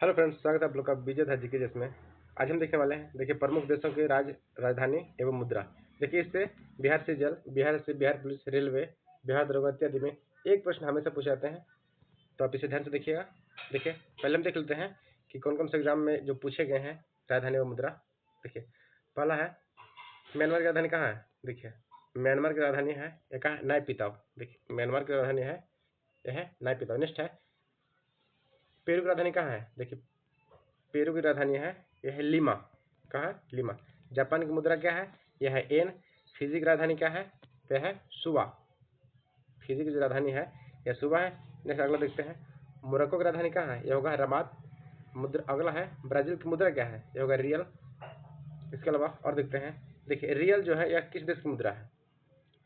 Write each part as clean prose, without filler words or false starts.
Hello friends, स्वागत है आप लोग का विजय था जीके जिसमें आज हम देखने वाले हैं। देखिए, प्रमुख देशों के राजधानी एवं मुद्रा। देखिए, इससे बिहार से जल, बिहार से बिहार पुलिस, रेलवे, बिहार दरोगा इत्यादि में एक प्रश्न हमेशा पूछे जाते हैं, तो आप इसे ध्यान से देखिएगा। देखिए, पहले हम देख लेते हैं कि कौन कौन से एग्जाम में जो पूछे गए हैं राजधानी एवं मुद्रा। देखिए, पहला है म्यांमार की राजधानी कहाँ है। देखिए, म्यांमार की राजधानी है, यह कहाँ है, नायपीताओ। देखिए, म्यांमार की राजधानी है, यह है नायपीताओ। नेक्स्ट है पेरू की राजधानी कहाँ है। देखिए, पेरू की राजधानी है, यह है लीमा। कहाँ है, लीमा। जापान की मुद्रा क्या है, यह है एन। फिजी की राजधानी क्या है, यह है सुबा। फिजी की जो राजधानी है यह सुबा है। नेक्स्ट अगला देखते हैं, मोरक्को की राजधानी कहाँ है, यह होगा रबात। मुद्रा अगला है, ब्राजील की मुद्रा क्या है, यह होगा रियल। इसके अलावा और देखते हैं, देखिए रियल जो है यह किस देश की मुद्रा है,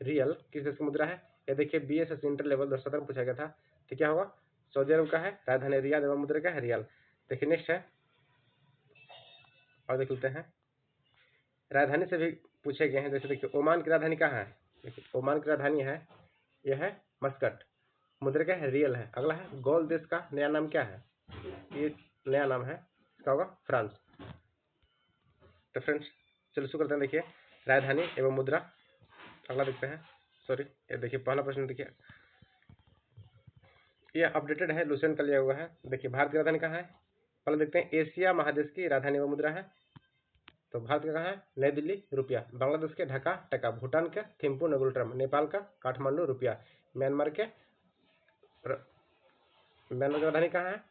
रियल किस देश की मुद्रा है। यह देखिए BSS इंटर लेवल 2017 में पूछा गया था, तो क्या होगा, सऊदी अरब का है, राजधानी रियाद एवं मुद्रा क्या है, रियल। देखिए नेक्स्ट है, और देख लेते हैं, राजधानी से भी पूछे गए हैं। जैसे देखिए, ओमान की राजधानी कहाँ है। देखिए, ओमान की राजधानी है, यह है मस्कट। मुद्रा क्या है, रियल है। अगला है, गोल देश का नया नाम क्या है, ये नया नाम है, इसका होगा फ्रांस। तो फ्रेंड्स, चलो शुरू करते हैं। देखिए, राजधानी एवं मुद्रा। अगला देखते हैं, सॉरी, ये देखिए पहला प्रश्न। देखिए, ये अपडेटेड है, लुसेंट का लिया हुआ है। देखिए, भारत की राजधानी कहाँ है। पहले देखते हैं, एशिया महादेश की राजधानी एवं मुद्रा है, तो भारत का कहाँ है, नई दिल्ली, रुपया। बांग्लादेश के ढाका टका, भूटान के थिम्पू नगुल्ट्रम, नेपाल का काठमांडू, रुपया। म्यांमार के म्यांमार की राजधानी कहाँ है,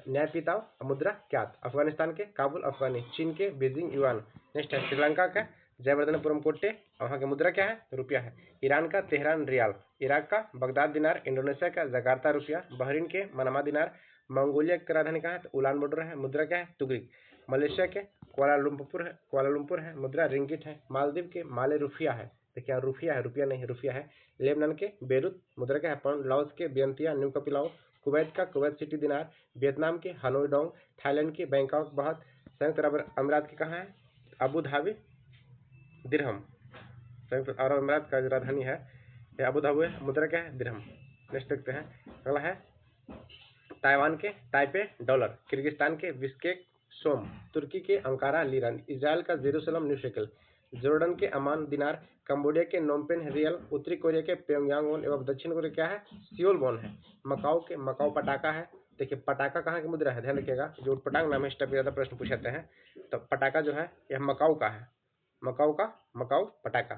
न्यायपीताओ, मुद्रा क्यात। अफगानिस्तान के काबुल अफगानी, चीन के बीजिंग युआन। नेक्स्ट है श्रीलंका का जयवर्धनपुरम कोट्टे, वहाँ की मुद्रा क्या है, रुपया है। ईरान का तेहरान रियाल, इराक का बगदाद दिनार, इंडोनेशिया का जकार्ता रुपया, बहरीन के मनामा दिनार। मंगोलिया की राजधानी कहाँ है, तो उलान बटर है, मुद्रा क्या है, तुगरिक। मलेशिया के कुआलालंपुर है, मुद्रा रिंगिट है। मालदीव के माले रुफिया है, देखिए यहाँ रुफिया है, रुपया नहीं, रुफिया है। लेबनान के बेरूत, मुद्रा क्या है, पाउंड। लाओस के बियंतिया न्यू कपिलाओ, कुवैत का कुवैत सिटी दिनार। वियतनाम के हनोई डोंग, थाईलैंड की बैंकॉक बाहत। संयुक्त अरब अमीरात की कहाँ है, अबू धाबी दिरहम। संयुक्त अरब अमीरात का जो राजधानी है यह अबू धाबी है, मुद्रा क्या है, दिरहम। नेक्स्ट देखते हैं, अगला है ताइवान के ताइपे डॉलर, किर्गिस्तान के बिश्केक सोम, तुर्की के अंकारा लीरा, इजराइल का जेरूसलम न्यू शेकल, जॉर्डन के अमान दिनार, कंबोडिया के नोमपेन रियल, उत्तरी कोरिया के प्योंगयांग वॉन एवं दक्षिण कोरिया क्या है, सियोल वॉन है। मकाओ के मकाओ पटाखा है। देखिए, पटाखा कहाँ की मुद्रा है, ध्यान रखिएगा, जो उटपटांग नाम है इस टाइप के ज्यादा प्रश्न पूछ जाते हैं। तो पटाखा जो है यह मकाऊ का है, मकाऊ पटाखा।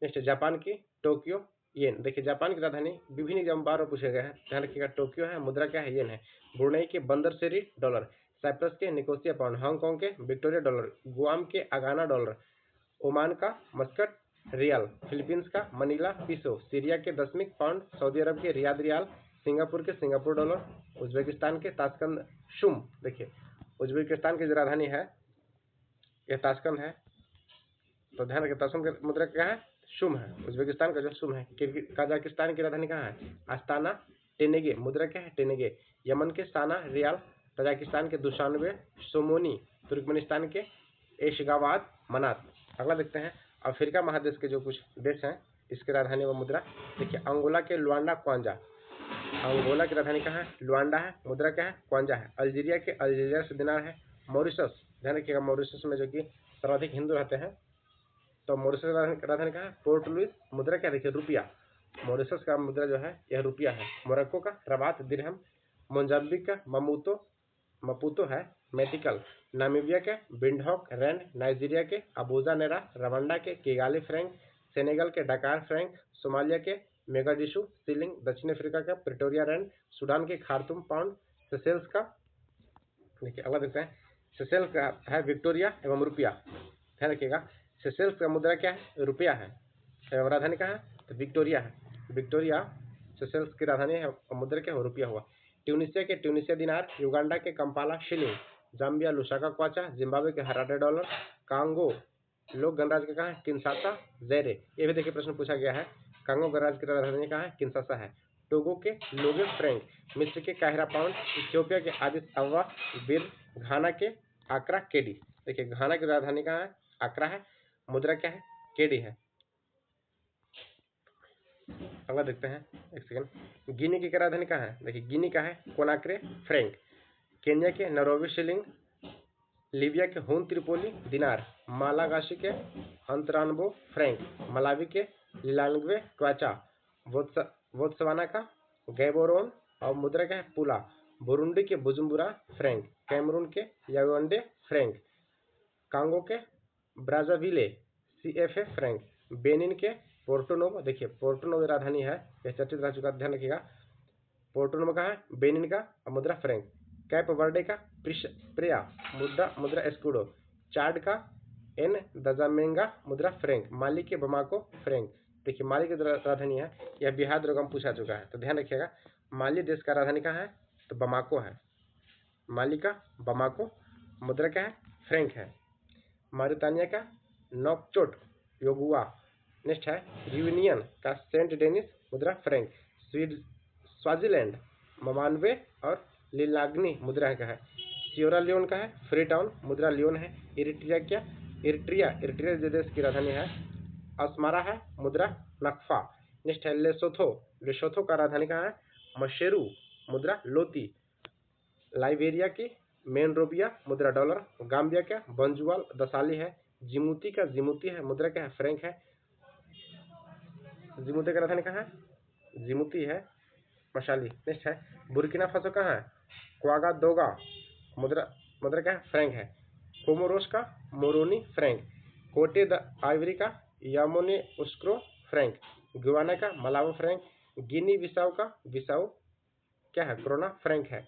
नेक्स्ट, जापान की टोक्यो येन। देखिए, जापान की राजधानी विभिन्न एग्जाम बार पूछे गए हैं, ध्यान रखिएगा, टोक्यो है, मुद्रा क्या है, येन है। ब्रुनेई के बंदर सेरी डॉलर, साइप्रस के निकोसिया पाउंड, हांगकांग के विक्टोरिया डॉलर, गुआम के अगाना डॉलर, ओमान का मस्कट रियाल, फिलीपींस का मनीला पीसो, सीरिया के दशमिक पाउंड, सऊदी अरब के रियाद रियाल, सिंगापुर के सिंगापुर डॉलर, उज्बेकिस्तान के ताशकंद शुम। देखिए, उज्बेकिस्तान की जो राजधानी है यह ताशकंद है, तो ध्यान रखिए, ताशकंद की मुद्रा क्या है, शुम है। उज्बेकिस्तान का जो शुम है। कजाकिस्तान की राजधानी कहाँ है, आस्ताना टेनेगे, मुद्रा क्या है, टेनेगे। यमन के साना रियाल, तजाकिस्तान के दुशानबे सोमोनी, तुर्कमेनिस्तान के एशगाबाद मनात। अगला देखते हैं, अफ्रीका महादेश के जो कुछ देश हैं इसके राजधानी व मुद्रा। देखिए, अंगोला के लुआंडा क्वांजा, अंगोला की राजधानी कहाँ है, लुआंडा है, मुद्रा क्या है, क्वांजा है। अल्जीरिया के अल्जीरिया से दिनार है। मॉरिशस, ध्यान रखिएगा, मॉरिशस में जो कि सर्वाधिक हिंदू रहते हैं, तो मॉरिशस का राजधानी कहाँ है, पोर्ट लुइस, मुद्रा क्या, देखिए रुपया। मॉरिशस का मुद्रा जो है यह रुपया है। मोरक्को का रबात दिरहम, मोजाम्बिक का मपूतो है, मेटिकल। नामीबिया के बिंडहॉक रैंड, नाइजीरिया के अबूजा नेरा, रवांडा के किगाली फ्रैंक, सेनेगल के डकार फ्रैंक, सोमालिया के मेगाडिशु सीलिंग, दक्षिण अफ्रीका का प्रिटोरिया रैंड, सूडान के खार्तूम पाउंड, सेशेल्स का, देखिए अगला देखते हैं, सेशेल्स का है विक्टोरिया एवं रुपया, ध्यान रखिएगा। सेशेल्स का मुद्रा क्या है, रुपया है, एवं राजधानी कहाँ है, तो विक्टोरिया है, विक्टोरिया सेशेल्स की राजधानी है और मुद्रा क्या हो, रुपया हुआ। ट्यूनिसिया के ट्यूनिसिया दिनार, युगांडा के Kampala shilling, Zambia Lusaka kwacha, Zimbabwe के हरारे डॉलर, कांगो लोक गणराज्य के कहाँ है, किन्शासा ज़ैरे। ये भी देखिए प्रश्न पूछा गया है, कांगो गणराज्य की राजधानी कहाँ है, किन्शासा है। टोगो के लोगे फ्रैंक, मिस्र के काहिरा पाउंड, इथियोपिया के आदिस अब्बा बिर, घाना के आकरा केडी। देखिए, घाना की राजधानी कहाँ है, आकरा है, मुद्रा क्या है, केडी है। अगला देखते हैं, एक सेकंड, गिनी की राजधानी कहाँ है, देखिए गिनी का है कोनाक्रे फ्रैंक। केन्या के नैरोबी शिलिंग, लीबिया के हुन त्रिपोली दिनार, मालागाशी के अंतरानबो फ्रैंक, मलावी के लिलांग्वे क्वाचा, बोत्सवाना का गैबोरोन और मुद्रा का है पुला, बुरुंडी के बुजुम्बुरा फ्रैंक, कैमरून के याओंडे फ्रैंक, कांगो के ब्राज़ाविले CFA फ्रैंक, बेनिन के पोर्टो नोवो, देखिए पोर्टो नोवो राजधानी है, यह चर्चित रह चुका, ध्यान रखिएगा। पोर्टो नोवो का है बेनिन का मुद्रा फ्रैंक, कैप वर्डे का प्रिया मुद्रा एस्कुडो, चाड का एन दजामेंगा मुद्रा फ्रैंक, माली के बमाको फ्रैंक। देखिए माली की राजधानी है, यह बिहार द्रोगम पूछा चुका है, तो ध्यान रखिएगा। माली देश का राजधानी कहाँ है, तो बमाको है, माली का बमाको, मुद्रा क्या है, फ्रैंक है। मारितानिया का नोकचोट योगुआ, नेक्स्ट है रियूनियन का सेंट डेनिस मुद्रा फ्रैंक, स्वाजीलैंड ममानवे और लिलाग्नी मुद्रा का है, सियोरा लियोन का है फ्री टाउन मुद्रा लियोन है, इरिट्रिया देश की राजधानी है, अस्मारा है मुद्रा नक्फा। नेक्स्ट है लेसोथो का राजधानी कहाँ है, मशेरू मुद्रा लोती, लाइबेरिया की मेनरोबिया मुद्रा डॉलर, गाम्बिया का बंजुआल दसाली है, जिमुती का जिमुती है मुद्रा क्या है, फ्रैंक है, जिमुती का राजधानी कहाँ है, जिमुती है मशाली। नेक्स्ट है बुर्किना फासो कहाँ है, क्वागादोगा मुद्रा क्या है, फ्रैंक है, कोमोरोस का मोरोनी फ्रैंक, कोटे द आइवरी का यामोने उस्क्रो फ्रैंक, गुआना का मलावो फ्रैंक, गिनी बिसाऊ का बिसाऊ क्या है, क्रोना फ्रैंक है।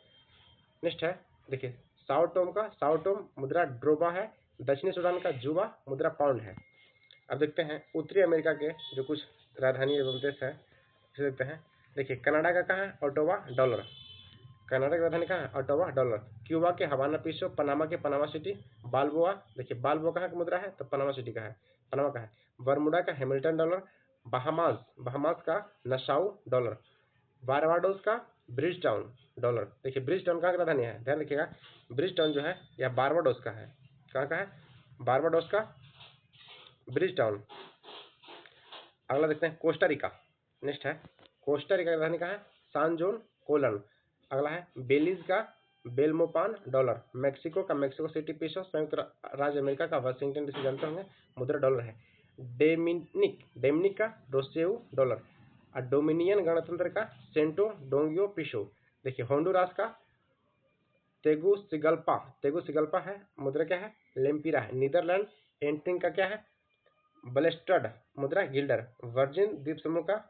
नेक्स्ट है देखिए साओ टोम मुद्रा ड्रोबा है, दक्षिणी सूडान का जुबा मुद्रा पाउंड है। अब देखते हैं उत्तरी अमेरिका के जो कुछ राजधानी एवं देश है, देखते हैं। देखिए कनाडा का कहाँ है, ऑटोवा डॉलर, कनाडा की राजधानी कहाँ है, ऑटोवा डॉलर, क्यूबा के हवाना पीसो, पनामा के पनामा सिटी, बालबोआ, देखिए बालबोआ कहाँ का मुद्रा है, तो पनामा सिटी का है, पनामा का है, बर्मुडा का हैमिल्टन डॉलर, बहामास का नसाउ डॉलर, बारबाडोस का ब्रिज टाउन डॉलर। देखिए ब्रिज टाउन कहाँ की राजधानी है, ध्यान रखिएगा, ब्रिज टाउन जो है यह बारबाडोस का है, कहाँ का है, बारबाडोस का ब्रिज टाउन। अगला देखते हैं कोस्टा रिका, नेक्स्ट है कोस्टा रिका की राजधानी कहाँ है, सान जोन कोलन। अगला है बेलीज का बेलमोपान डॉलर, मैक्सिको का मैक्सिको सिटी पीसो, संयुक्त राज्य अमेरिका का वाशिंगटन डीसी जानते होंगे मुद्रा डॉलर है, डेमिनिक का रोसेउ डॉलर, और डोमिनियन गणतंत्र का सेंटो डोंगियो पिसो। देखिए होंडुरास का तेगुसिगल्पा है, मुद्रा क्या है, लेम्पिरा है, नीदरलैंड एंटिंग का क्या है, बलेस्टर्ड मुद्रा गिल्डर, वर्जिन द्वीप समूह का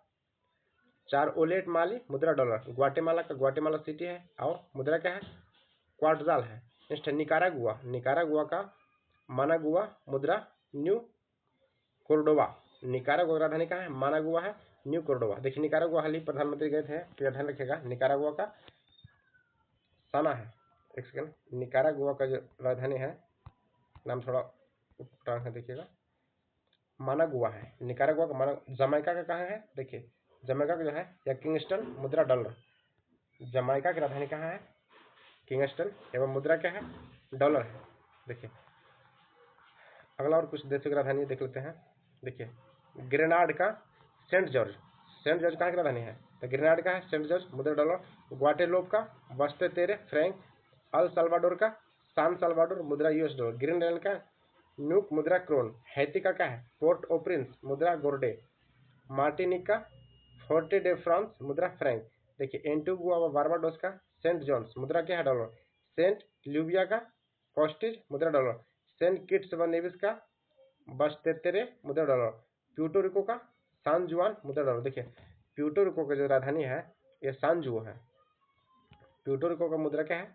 चारओलेट माली मुद्रा डॉलर, ग्वाटेमाला का ग्वाटेमाला सिटी है और मुद्रा क्या है, क्वार्टजाल है। नेक्स्ट है निकारागुआ का मानागुआ मुद्रा न्यू कोर्डोवा, निकारागुआ की राजधानी कहाँ है, मानागुआ है, न्यू कोर्डोवा। देखिए निकारागुआ हाल ही प्रधानमंत्री गए थे, तो ध्यान रखिएगा निकारागुआ का साना है, एक सेकंड, निकारागुआ का जो राजधानी है नाम थोड़ा उल्टा है, देखिएगा मानागुआ है, निकारागुआ का माना। जमैका का कहाँ है, देखिए जमैका का जो है या किंगस्टन मुद्रा डॉलर, जमैका की राजधानी कहाँ है, किंगस्टन एवं मुद्रा क्या है, डॉलर है। देखिए अगला और कुछ देशों की राजधानी देख लेते हैं। देखिए ग्रेनाड का सेंट जॉर्ज कहाँ की राजधानी है, तो ग्रेनाड का है सेंट जॉर्ज मुद्रा डॉलर, ग्वाटेलोप का बस्ते तेरे फ्रैंक, अल साल्वाडोर का सान साल्वाडोर मुद्रा US डॉलर, ग्रीनलैंड का न्यूक मुद्रा क्रोन, हैती का क्या है, पोर्ट ओ प्रिंस मुद्रा गोर्डे, मार्टिनिक का फोर्टे डे फ्रांस मुद्रा फ्रैंक। देखिए एंटीगुआ व बारबाडोस का सेंट जॉन्स मुद्रा क्या है, डॉलर, सेंट ल्यूबिया का कॉस्टिज मुद्रा डॉलर, सेंट किट्स व नेविस का बस्तेतेरे मुद्रा डॉलर, प्यूर्टो रिको का सान जुआन मुद्रा डॉलर। देखिए प्यूर्टो रिको की जो राजधानी है यह सान जुओ है, प्यूर्टो रिको का मुद्रा क्या है,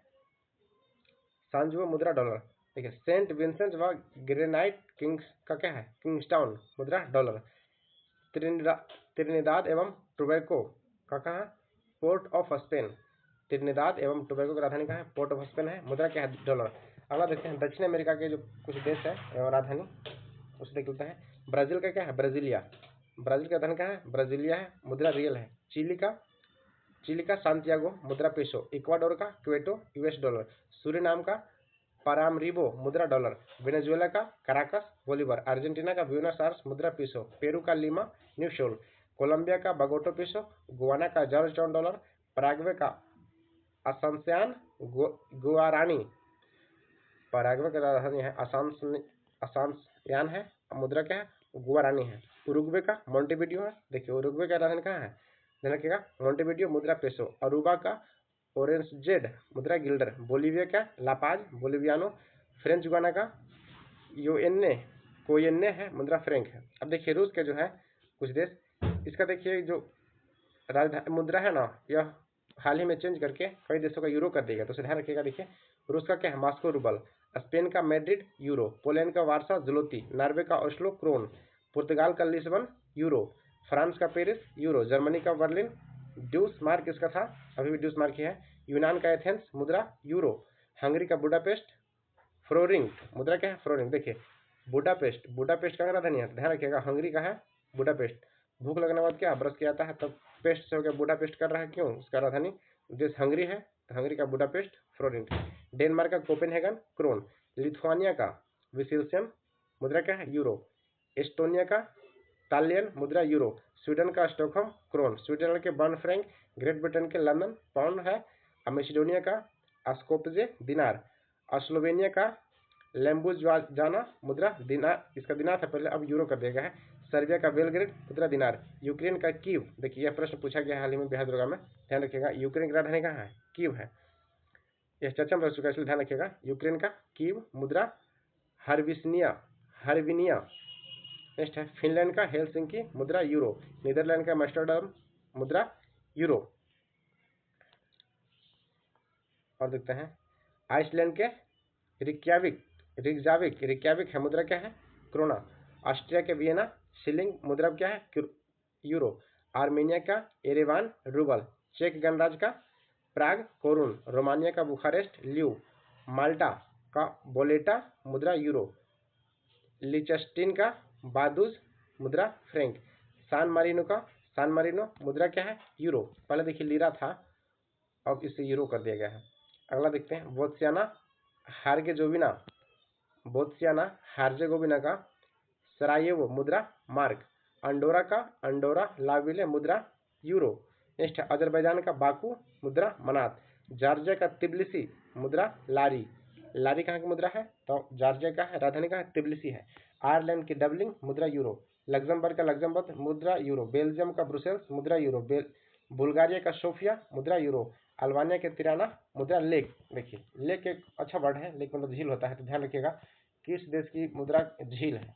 सान जुओ मुद्रा डॉलर। देखिए सेंट विंसेंट व ग्रेनाइट किंग्स का क्या है, किंग्सटाउन मुद्रा डॉलर, त्रिनिदाद एवं टोबैगो का कहाँ है, पोर्ट ऑफ स्पेन, त्रिनिदाद एवं टोबैगो की राजधानी कहाँ है, पोर्ट ऑफ स्पेन है, मुद्रा क्या है, डॉलर। अगला देखते हैं दक्षिण अमेरिका के जो कुछ देश है एवं राजधानी उसे देख लेते हैं। ब्राजील का क्या है, ब्राजीलिया की राजधानी कहाँ है, ब्राजीलिया है, मुद्रा रियल है। चिली का सांतियागो मुद्रा पेसो, इक्वाडोर का क्वेटो US डॉलर, सूरीनाम का पारामरिबो मुद्रा डॉलर, वेनेजुएला का कराकस बोलीवर, अर्जेंटीना का ब्यूनस आयर्स मुद्रा पीसो, पेरू का लीमा न्यू सोल, कोलंबिया का बगोटो पीसो, गुआना का जॉर्ज टाउन डॉलर, पराग्वे का असंस्यान गुआरानी। पराग्वे का राजधानी है असांसियान है। मुद्रा क्या है? गुआरानी है। उरुग्वे का मोंटेविडियो है। देखिए उरुग्वे का राजधानी कहाँ है? ध्यान रखिएगा मोंटेविडियो, मुद्रा पेसो। अरूबा का ओरेंजेड, मुद्रा गिल्डर। बोलीविया का लापाज, बोलिवियानो। फ्रेंच गुयाना का कोयेन्ने है, मुद्रा फ्रैंक है। अब देखिए रूस के जो है कुछ देश, इसका देखिए जो राजधानी मुद्रा है ना, यह हाल ही में चेंज करके कई देशों का यूरो कर देगा, तो ध्यान रखिएगा। देखिए रूस का क्या है? Moscow rouble. स्पेन का मैड्रिड यूरो। पोलैंड का वार्सा ज़्लोती। नॉर्वे का ओस्लो क्रोन। पुर्तगाल का लिस्बन यूरो। फ्रांस का पेरिस यूरो। जर्मनी का बर्लिन ड्यूस मार्क इसका था, अभी भी ड्यूस मार्क ही है। यूनान का एथेंस, मुद्रा यूरो। हंगरी का बुडापेस्ट फ्लोरिंग, मुद्रा क्या है? फ्लोरिंग। देखिए बुडापेस्ट का राजधानी है, ध्यान रखिएगा हंगरी का है बुडापेस्ट। भूख लगने के बाद क्या ब्रश किया जाता है, तब पेस्ट से हो गया बुडापेस्ट कर रहा है, क्यों? उसका राजधानी देश हंगरी है, तो हंगरी का बुडापेस्ट फ्लोरिंग। डेनमार्क का कोपेनहेगन क्रोन। लिथुआनिया का विसिल्सियन, मुद्रा क्या है? यूरो। एस्टोनिया का तालियन, मुद्रा यूरो। स्वीडन का स्टॉकहोम क्रोन। स्विट्जरलैंड के बर्न फ्रैंक। ग्रेट ब्रिटेन के लंदन पाउंड है। मेसिडोनिया का स्कोप्जे दिनार। स्लोवेनिया का लेम्बुजाना, मुद्रा दिनार, इसका दिनार था पहले, अब यूरो कर दिया गया है। सर्बिया का बेलग्रेड, मुद्रा दिनार। यूक्रेन का कीव, देखिए यह प्रश्न पूछा गया हाल ही में बिहार दुर्गा में, ध्यान रखिएगा। यूक्रेन की राजधानी कहाँ है? कीव है, यह चर्चा में रह चुका है, इसलिए ध्यान रखिएगा। यूक्रेन का कीव, मुद्रा हर्विनिया। नेक्स्ट है फिनलैंड का हेलसिंकी, मुद्रा यूरो। नीदरलैंड का एम्स्टर्डम, मुद्रा यूरो। और देखते हैं आइसलैंड के रिक्याविक है, मुद्रा क्या है? क्रोना। ऑस्ट्रिया के वियना शिलिंग, मुद्रा क्या है? यूरो। आर्मेनिया का एरेवान रूबल। चेक गणराज्य का प्राग कोरून। रोमानिया का बुखारेस्ट ल्यू। माल्टा का बोलेटा, मुद्रा यूरो। लिचस्टीन का बादूज, मुद्रा फ्रैंक। सान मारिनो, मुद्रा क्या है? यूरो। पहले देखिए लीरा था, अब इसे यूरो कर दिया गया है। अगला देखते हैं बोत्सियाना हार्जेगोविना का सरायेवो, मुद्रा मार्क। अंडोरा का अंडोरा लाविले, मुद्रा यूरो। नेक्स्ट है अजरबैजान का बाकू, मुद्रा मनात। जॉर्जिया का तिब्लिसी, मुद्रा लारी। लारी कहाँ की मुद्रा है? तो जॉर्जिया का है, राजधानी का तिब्लिसी है। आयरलैंड की डबलिंग, मुद्रा यूरो। लग्जमबर्ग का लग्जमबर्ग, मुद्रा यूरो। बेल्जियम का ब्रुसेल्स, मुद्रा यूरो। बुल्गारिया का सोफिया, मुद्रा यूरो। अल्बानिया के तिराना, मुद्रा लेक। देखिए लेक एक अच्छा वर्ड है, लेक मतलब झील होता है, तो ध्यान रखिएगा किस देश की मुद्रा झील है,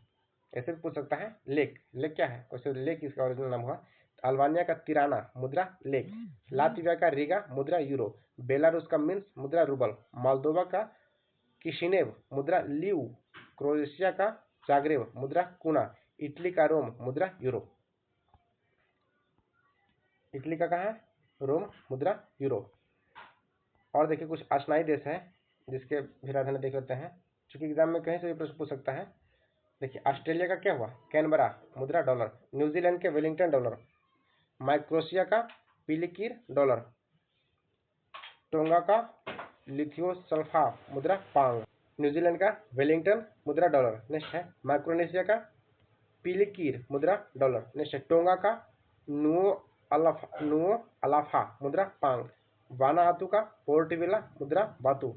ऐसे भी पूछ सकता है। लेक क्या है? वैसे लेक इसका ओरिजिनल नाम हुआ। अल्बानिया का तिराना, मुद्रा लेक। लातविया का रिगा, मुद्रा यूरो। बेलारूस का मिन्स, मुद्रा रूबल। मोल्दोवा का किशिनेव, मुद्रा ल्यू। क्रोएशिया का जाग्रेब, मुद्रा कूना। इटली का रोम, मुद्रा यूरो। इटली का कहाँ है? रोम, मुद्रा यूरो। और देखिए कुछ आशियाई देश हैं जिसके भी राजधानी देख लेते हैं, चूंकि एग्जाम में कहीं से भी प्रश्न पूछ सकता है। देखिए ऑस्ट्रेलिया का क्या हुआ? कैनबरा, मुद्रा डॉलर। न्यूजीलैंड के वेलिंगटन डॉलर। माइक्रोशिया का पिलिकीर डॉलर। टोंगा का लिथियोसल्फा, मुद्रा पांग। न्यूजीलैंड का वेलिंगटन, मुद्रा डॉलर। नेक्स्ट है माइक्रोनेशिया का पिलिकीर, मुद्रा डॉलर। नेक्स्ट है टोंगा का नुओ अलाफा, मुद्रा पांग। वानाआतू का पोर्टविला, मुद्रा बातू।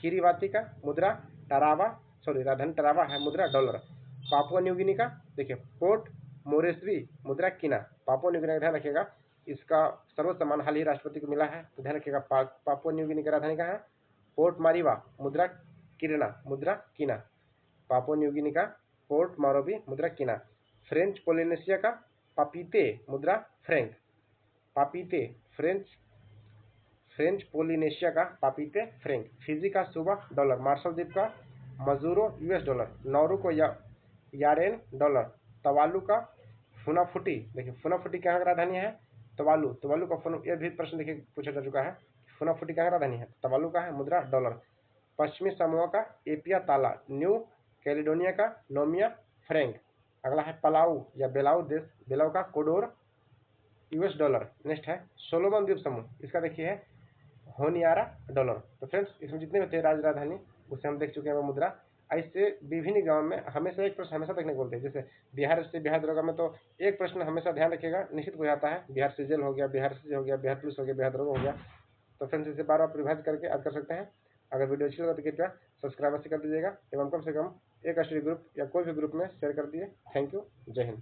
किरीबाती का मुद्रा राजधानी टरावा है, मुद्रा डॉलर। पापुआ न्यू गिनी का देखिए पोर्ट मोरेस्बी, मुद्रा कीना। पापुआ न्यू गिनी का ध्यान रखिएगा, इसका सर्वोच्च सम्मान हाल ही राष्ट्रपति को मिला है, तो ध्यान रखिएगा। पापुआ न्यू गिनी का राजधानी कहाँ है? पोर्ट मारिवा, मुद्रा किरना, मुद्रा कीना। पापुआ न्यू गिनी का पोर्ट मारोबी, मुद्रा कीना। फ्रेंच पोलिनेशिया का पापीते, मुद्रा फ्रैंक। पापीते फ्रेंच पोलिनेशिया का पापीते फ्रैंक। फिजी का सुबह डॉलर। मार्शल द्वीप का मजूरो यूएस डॉलर। नौरू को यारेन डॉलर। तवालू का फुनाफुटी, देखिए फुनाफुटी कहाँ की राजधानी है? तवालू का यह भी प्रश्न देखिए पूछा जा चुका है। फुनाफुटी कहाँ की राजधानी है? तवालू का है, मुद्रा डॉलर। पश्चिमी समोआ का एपिया ताला। न्यू कैलिडोनिया का नोमिया फ्रैंक। अगला है पलाऊ या बेलाऊ देश, बेलाऊ का कोडोर यूएस डॉलर। नेक्स्ट है सोलोमन द्वीप समूह, इसका देखिए है होनियारा डॉलर। तो फ्रेंड्स इसमें जितने भी थे राजधानी उसे हम देख चुके हैं मुद्रा। ऐसे विभिन्न एग्जाम में हमेशा एक प्रश्न हमेशा देखने को बोलते हैं, जैसे बिहार दरोगा में तो एक प्रश्न हमेशा ध्यान रखिएगा निश्चित हो जाता है। बिहार सीजल हो गया, बिहार सीजे हो गया, बिहार पुलिस हो गया, बिहार दरोगा हो गया। तो फ्रेंड्स इसे बार बार परिभाषित करके याद कर सकते हैं। अगर वीडियो अच्छी लगा तो कृपया सब्सक्राइब अवश्य कर दीजिएगा एवं कम से कम एक स्टडी ग्रुप या कोई भी ग्रुप में शेयर कर दिए। Thank you. जय हिंद।